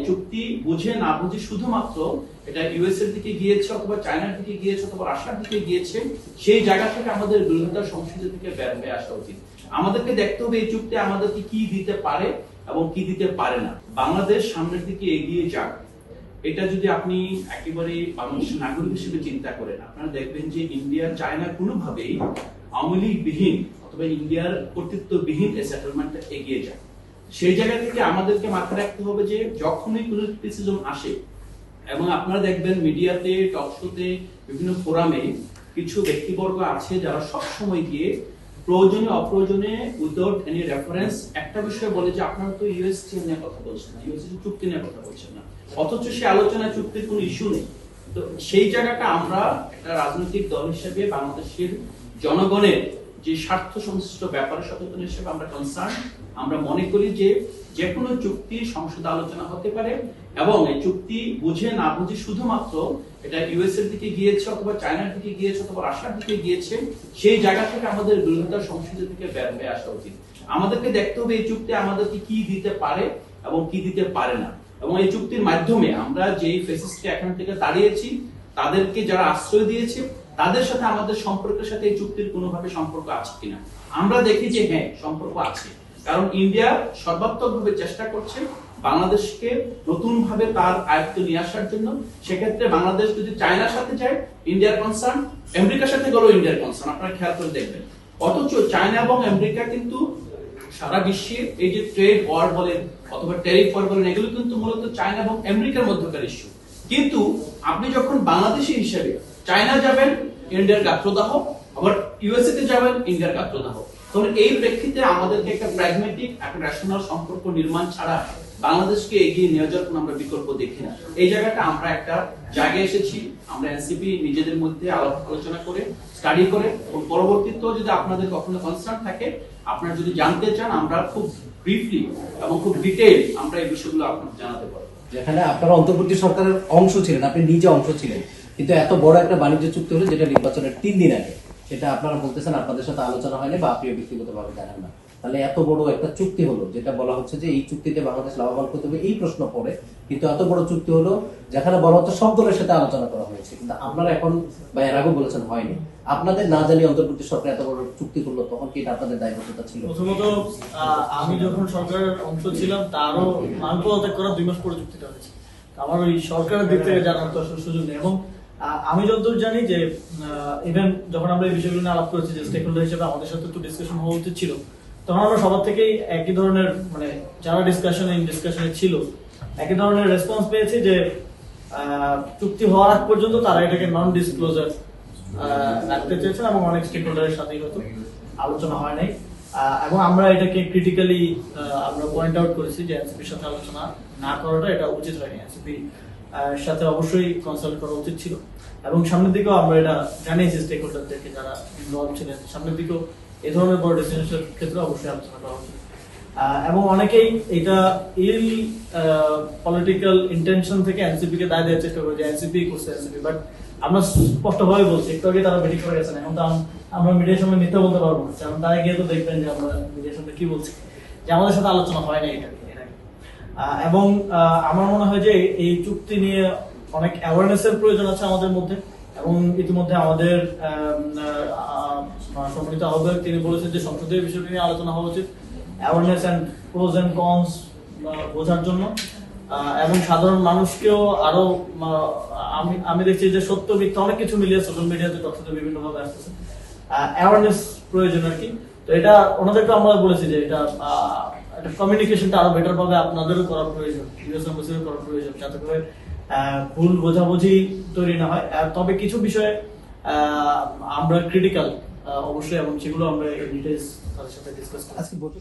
চুক্তি বুঝে না বুঝে শুধুমাত্র এটা ইউএস এর দিকে গিয়েছে অথবা চায়নার দিকে গিয়েছে অথবা রাশিয়ার দিকে গিয়েছে, সেই জায়গা থেকে আমাদের বিরোধিতা সংস্কৃতি থেকে বের হয়ে আসা উচিত। আমাদেরকে দেখতে হবে এই চুক্তি আমাদেরকে কি দিতে পারে এবং কি দিতে পারে না। বাংলাদেশ সামনের দিকে এগিয়ে যাক, এটা যদি আপনি একেবারে বাংলাদেশের নাগরিক হিসেবে চিন্তা করেন, আপনারা দেখবেন যে ইন্ডিয়া চায়না কোনোভাবেই আওয়ামী লীগ বিহীন অথবা ইন্ডিয়ার কর্তৃত্ববিহীন এই সেটেলমেন্টটা এগিয়ে যায়। সেই জায়গা থেকে আমাদেরকে মাথায় রাখতে হবে যে যখনই কোনো ক্রিটিসিজম আসে, এবং আপনারা দেখবেন মিডিয়াতে, টক শোতে, বিভিন্ন ফোরামে কিছু ব্যক্তিবর্গ আছে যারা সব সময় গিয়ে প্রয়োজনে অপ্রয়োজনে উইদাউট এনি রেফারেন্স একটা বিষয় বলে যে আপনারা তো ইউএস নিয়ে কথা বলছেন না, ইউএস চুক্তি নিয়ে কথা বলছেন না, অথচ সেই আলোচনা চুক্তির কোনো ইস্যু নেই। তো সেই জায়গাটা আমরা একটা রাজনৈতিক দল হিসেবে বাংলাদেশের জনগণের যে স্বার্থ সংশ্লিষ্ট ব্যাপারে সচেতন হিসেবে আমরা কনসার্ন। আমরা মনে করি যে যে কোনো চুক্তি সংসদে আলোচনা হতে পারে এবং এই চুক্তি বুঝে না বুঝে শুধুমাত্র এটা ইউএস এর দিকে গিয়েছে অথবা চায়নার দিকে গিয়েছে অথবা রাশিয়ার দিকে গিয়েছে, সেই জায়গা থেকে আমাদের বিরোধিতা সংস্কৃতি থেকে বের হয়ে আসা উচিত। আমাদেরকে দেখতে হবে এই চুক্তি আমাদেরকে কি দিতে পারে এবং কি দিতে পারে না, এবং এই চুক্তির মাধ্যমে আমরা যেই ফেসিসকে এখান থেকে তাড়িয়েছি, তাদেরকে যারা আশ্রয় দিয়েছে, তাদের সাথে আমাদের সম্পর্কের সাথে এই চুক্তির কোনোভাবে সম্পর্ক আছে কিনা। আমরা দেখি যে হ্যাঁ, সম্পর্ক আছে, কারণ ইন্ডিয়া সর্বাত্মকভাবে চেষ্টা করছে বাংলাদেশকে নতুন ভাবে তার আয়ত্তে নিয়ে আসার জন্য। সেক্ষেত্রে বাংলাদেশ যদি চায়নার সাথে যায়, ইন্ডিয়ার কনসার্ন, আমেরিকার সাথে গেলেও ইন্ডিয়ার কনসার্ন, আপনারা খেয়াল করে দেখবেন। অথচ চায়না এবং আমেরিকা কিন্তু সারা বিশ্বের এই যে ট্রেড ওয়ার বলেন অথবা ট্যারিফ ওয়ার বলেন, এগুলো কিন্তু মূলত চায়না এবং আমেরিকার মধ্যকার ইস্যু। কিন্তু আপনি যখন বাংলাদেশি হিসেবে চায়না যাবেন, ইন্ডিয়ার গাত্রদাহ, আবার ইউএসএ তে যাবেন, ইন্ডিয়ার গাত্রদাহ। তখন এই প্রেক্ষিতে আমাদেরকে একটা প্র্যাগমেটিক, একটা রেশনাল সম্পর্ক নির্মাণ ছাড়া বাংলাদেশকে এগিয়ে নিয়ে যাওয়ার কোনো আমরা বিকল্প দেখি না। এই জায়গাটা আমরা একটা জায়গায় এসেছি, আমরা এনসিপি নিজেদের মধ্যে আলোচনা করে, স্টাডি করে, এবং পরবর্তীতেও যদি আপনাদের কখনো কনসার্ন থাকে, আপনারা যদি জানতে চান, আমরা খুব ব্রিফলি এবং খুব ডিটেইল আমরা এই বিষয়গুলো আপনাদের জানাতে পারবো। যেখানে আপনারা অন্তর্বর্তী সরকারের অংশ ছিলেন, আপনি নিজে অংশ ছিলেন, কিন্তু এত বড় একটা বাণিজ্য চুক্তি হলো যেটা নির্বাচনের 3 দিন আগে, সেটা আপনারা বলতেছেন আপনাদের সাথে আলোচনা হয়নি বা আপনিও ব্যক্তিগতভাবে জানেন না। তাহলে এত বড় একটা চুক্তি হলো, যেটা বলা হচ্ছে যে এই চুক্তিতে বাংলাদেশ লাভবান করতে হবে, এই প্রশ্ন পড়ে, কিন্তু এত বড় চুক্তি হলো যেখানে বলা হচ্ছে সব দলের সাথে আলোচনা করা হয়েছে, কিন্তু আপনারা এখন বা এর আগে বলেছেন হয়নি। আপনাদের না জানি অন্তর্বর্তী সরকার এত বড় চুক্তি করলো, তখন কি এটা আপনাদের দায়বদ্ধতা ছিল? প্রথমত আমি যখন সরকারের অংশ ছিলাম, তারও মান পদত্যাগ করা 2 মাস পরে চুক্তিটা হয়েছে। আমার ওই সরকারের দিক থেকে জানার তো আসলে সুযোগ নেই। এবং আমি যতদূর জানি যে ইভেন যখন আমরা এই বিষয়গুলো নিয়ে আলাপ করেছি, যে স্টেক হোল্ডার হিসেবে আমাদের সাথে একটু ডিসকাশন হওয়া উচিত ছিল, তখন আমরা সবার থেকেই একই ধরনের, মানে যারা ডিসকাশনে ছিল, একই ধরনের রেসপন্স পেয়েছি যে চুক্তি হওয়ার আগ পর্যন্ত তারা এটাকে নন ডিসক্লোজার রাখতে চেয়েছেন, এবং অনেক স্টেক হোল্ডারের সাথেই হয়তো আলোচনা হয় নাই। এবং আমরা এটাকে ক্রিটিক্যালি আমরা পয়েন্ট আউট করেছি যে এনসিপির সাথে আলোচনা না করাটা এটা উচিত হয়নি, এনসিপি সাথে অবশ্যই কনসাল্ট করা উচিত ছিল। এবং সামনের দিকেও আমরা এটা জানিয়েছি স্টেক হোল্ডারদেরকে যারা ইনভলভ ছিলেন, সামনের দিকেও এই ধরনের বড় ডিসিশনের ক্ষেত্রে অবশ্যই আলোচনা করা উচিত। এবং অনেকেই এটা ইল পলিটিক্যাল ইন্টেনশন থেকে এনসিপি কে দায় দেওয়ার চেষ্টা করে যে এনসিপি করছে এনসিপি, বাট আমরা স্পষ্টভাবে বলছি, একটু আগে তারা বেটি করে গেছেন, এখন তো আমরা মিডিয়ার সামনে মিথ্যা বলতে পারবো না, কারণ তারা গিয়ে তো দেখবেন যে আমরা মিডিয়ার সামনে কি বলছি, যে আমাদের সাথে আলোচনা হয় না এটা নিয়ে। এবং আমার মনে হয় যে এই চুক্তি নিয়ে অনেক অ্যাওয়ারনেসের প্রয়োজন আছে আমাদের মধ্যে। এবং ইতিমধ্যে আমাদের সম্মানিত আহ্বায়ক তিনি বলেছেন যে সংসদীয় বিষয়টি নিয়ে আলোচনা হওয়া উচিত, awareness and pros and cons বোঝার জন্য। এবং সাধারণ মানুষকেও আরো, আমি দেখছি যে সত্য মিথ্যা অনেক কিছু মিলিয়ে সোশ্যাল মিডিয়াতে তথ্য বিভিন্ন ভাবে আসতেছে, অ্যাওয়ারনেস প্রয়োজন আর কি। তো এটা ওনাদেরকে আমরা বলেছি যে এটা কমিউনিকেশনটা আরো বেটার ভাবে আপনাদেরও করা প্রয়োজন, ইউএস এমবাসিরও করা প্রয়োজন, যাতে করে ভুল বোঝাবুঝি তৈরি না হয়। তবে কিছু বিষয়ে আমরা ক্রিটিক্যাল অবশ্যই, এবং সেগুলো আমরা ডিটেইলস তাদের সাথে ডিসকাস করি।